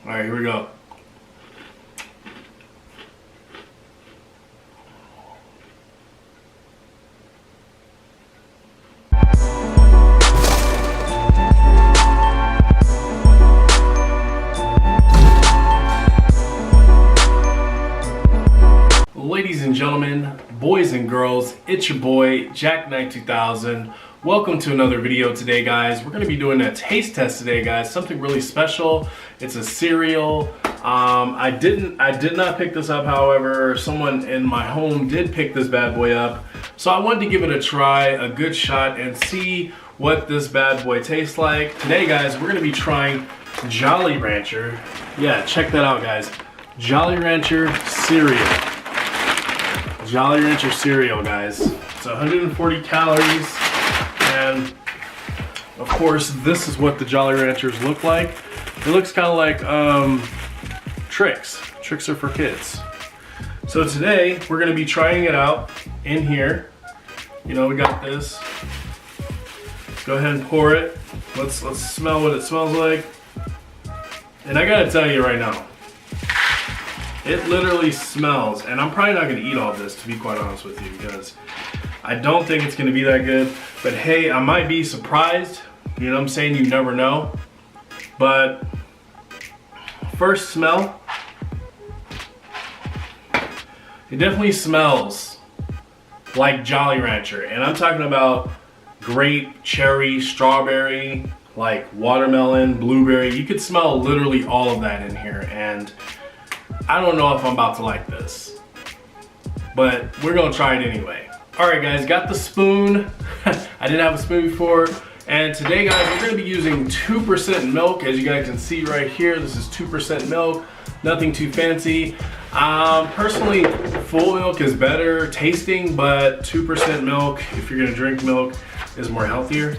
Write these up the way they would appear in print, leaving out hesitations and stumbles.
All right, here we go. Ladies and gentlemen, boys and girls, it's your boy Jack Knight 2000. Welcome to another video today, guys. We're going to be doing a taste test today, guys. Something really special. It's a cereal. I did not pick this up, however. Someone in my home did pick this bad boy up, so I wanted to give it a try, a good shot, and see what this bad boy tastes like. Today, guys, we're going to be trying Jolly Rancher. Yeah, check that out, guys. Jolly Rancher cereal. Jolly Rancher cereal, guys. It's 140 calories, and of course this is what the Jolly Ranchers look like. It looks kind of like Trix. Trix are for kids. So today we're going to be trying it out in here. You know, we got this. Go ahead and pour it. Let's smell what it smells like. And I gotta tell you right now, it literally smells, and I'm probably not going to eat all this, to be quite honest with you, because I don't think it's going to be that good. But hey, I might be surprised. You know what I'm saying? You never know. But first smell, it definitely smells like Jolly Rancher. And I'm talking about grape, cherry, strawberry, like watermelon, blueberry. You could smell literally all of that in here. And I don't know if I'm about to like this, but we're gonna try it anyway. All right, guys, got the spoon. I didn't have a spoon before. And today, guys, we're gonna be using 2% milk. As you guys can see right here, this is 2% milk, nothing too fancy. Personally, full milk is better tasting, but 2% milk, if you're gonna drink milk, is more healthier.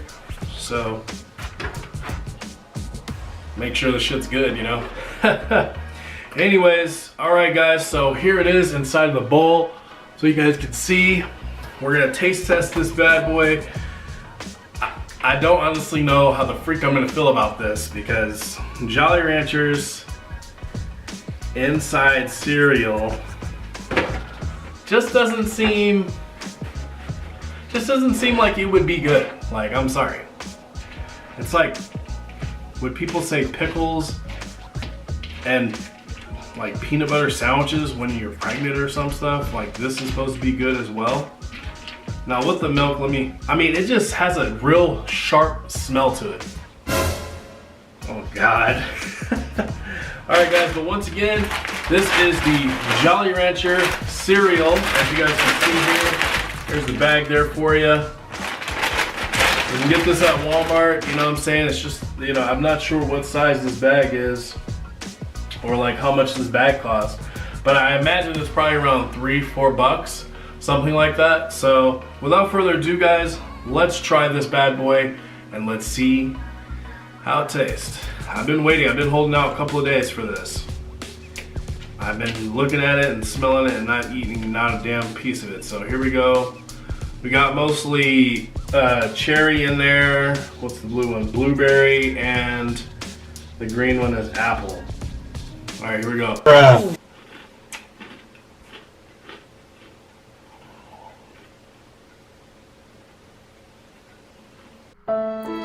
So make sure the shit's good, you know? Anyways, all right, guys, so here it is inside of the bowl. So you guys can see, we're gonna taste test this bad boy. I don't honestly know how the freak I'm gonna feel about this, because Jolly Ranchers inside cereal just doesn't seem like it would be good. Like, I'm sorry. It's like, would people say pickles and like peanut butter sandwiches when you're pregnant or some stuff? Like, this is supposed to be good as well. Now with the milk, it just has a real sharp smell to it. Oh God. All right, guys, but once again, this is the Jolly Rancher cereal. As you guys can see here, there's the bag there for you. You can get this at Walmart, you know what I'm saying? It's just, you know, I'm not sure what size this bag is, or like how much this bag costs, but I imagine it's probably around $3-4 bucks, something like that. So without further ado, guys, let's try this bad boy and let's see how it tastes. I've been waiting, I've been holding out a couple of days for this. I've been looking at it and smelling it and not eating not a damn piece of it. So here we go. We got mostly cherry in there. What's the blue one? Blueberry, and the green one is apple. All right, here we go.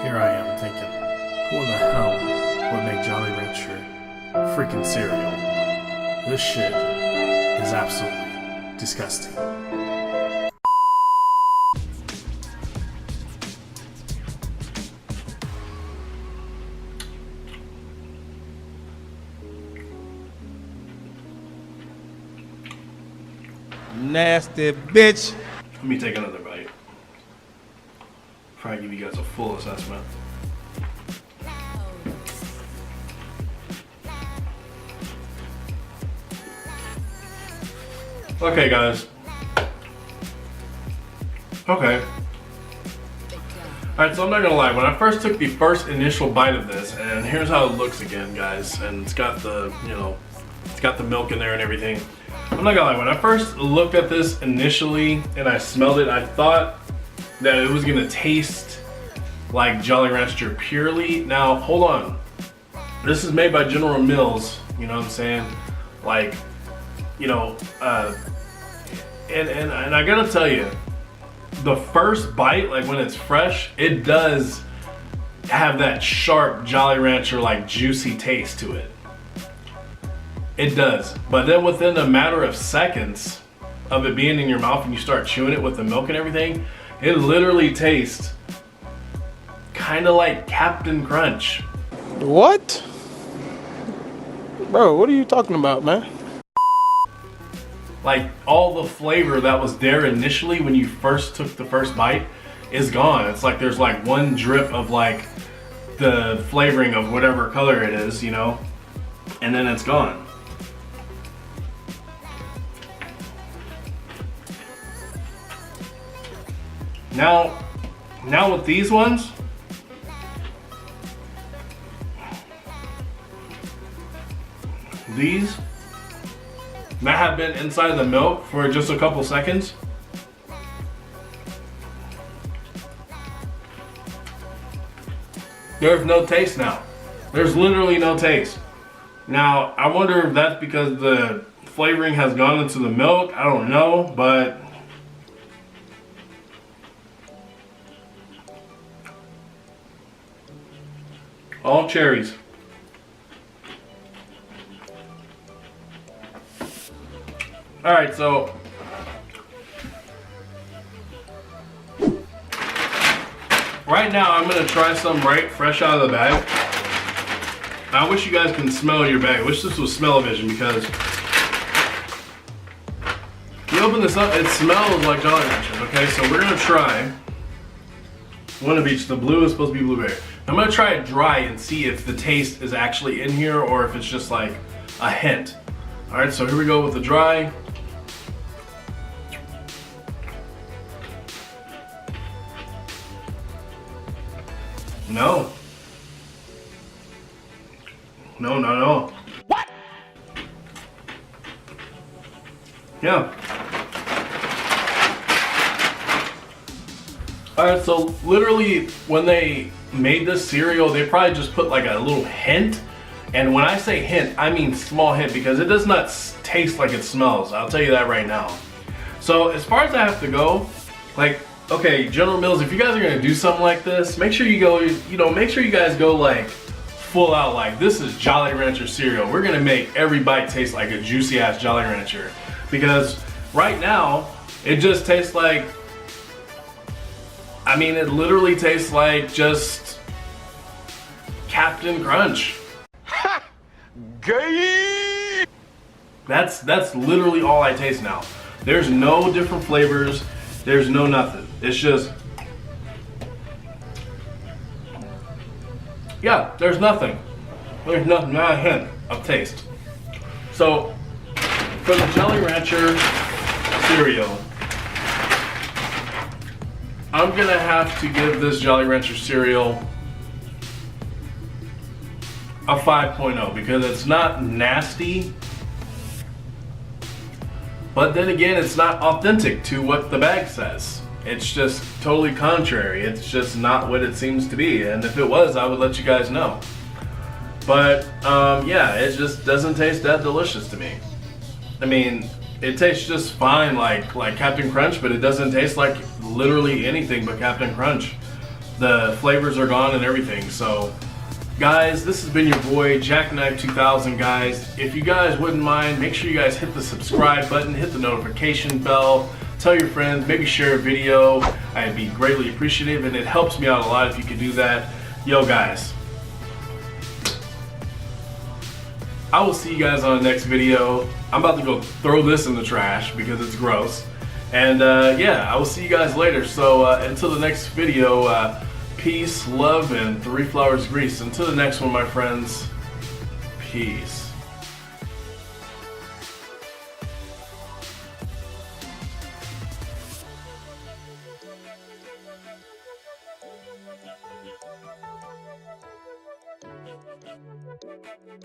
Here I am thinking, who in the hell would make Jolly Rancher freaking cereal? This shit is absolutely disgusting. Nasty bitch. Let me take another bite before I give you guys a full assessment. Okay, guys. Okay. Alright, so I'm not gonna lie, when I first took the first initial bite of this, and here's how it looks again, guys, and it's got the, you know, it's got the milk in there and everything. I'm not gonna lie, when I first looked at this initially and I smelled it, I thought that it was gonna taste like Jolly Rancher purely. Now, hold on. This is made by General Mills, you know what I'm saying? Like, you know, and I gotta tell you, the first bite, like when it's fresh, it does have that sharp Jolly Rancher like juicy taste to it. It does. But then within a matter of seconds of it being in your mouth and you start chewing it with the milk and everything, it literally tastes kind of like Captain Crunch. What? Bro, what are you talking about, man? Like all the flavor that was there initially when you first took the first bite is gone. It's like there's like one drip of like the flavoring of whatever color it is, you know, and then it's gone. Now with these ones, these that have been inside of the milk for just a couple seconds, there's no taste now. There's literally no taste. Now, I wonder if that's because the flavoring has gone into the milk. I don't know, but all cherries. All right, so right now I'm gonna try some right fresh out of the bag. I wish you guys can smell your bag. I wish this was smell-o-vision, because you open this up, it smells like Jolly Ranchers. Okay, so we're gonna try one of each. The blue is supposed to be blueberry. I'm gonna try it dry and see if the taste is actually in here or if it's just like a hint. All right, so here we go with the dry. No. No, not at all. What? Yeah. Alright, so literally when they made this cereal, they probably just put like a little hint. And when I say hint, I mean small hint, because it does not taste like it smells. I'll tell you that right now. So as far as I have to go, like, okay, General Mills, if you guys are gonna do something like this, make sure you go, you know, make sure you guys go like full out, like this is Jolly Rancher cereal. We're gonna make every bite taste like a juicy ass Jolly Rancher. Because right now, it just tastes like, I mean, it literally tastes like just Captain Crunch. Ha! Gay! That's literally all I taste now. There's no different flavors. There's no nothing. It's just, yeah, there's nothing. There's nothing, not a hint of taste. So, for the Jolly Rancher cereal, I'm gonna have to give this Jolly Rancher cereal a 5.0 because it's not nasty, but then again, it's not authentic to what the bag says. It's just totally contrary. It's just not what it seems to be. And if it was, I would let you guys know. But yeah, it just doesn't taste that delicious to me. I mean, it tastes just fine like Captain Crunch, but it doesn't taste like literally anything but Captain Crunch. The flavors are gone and everything. So guys, this has been your boy Jackknife 2000. Guys, if you guys wouldn't mind, make sure you guys hit the subscribe button, hit the notification bell, tell your friends, maybe share a video. I'd be greatly appreciative, and it helps me out a lot if you could do that. Yo guys, I will see you guys on the next video. I'm about to go throw this in the trash because it's gross. And yeah, I will see you guys later. So until the next video, peace, love, and 3 flowers grease. Until the next one, my friends, peace.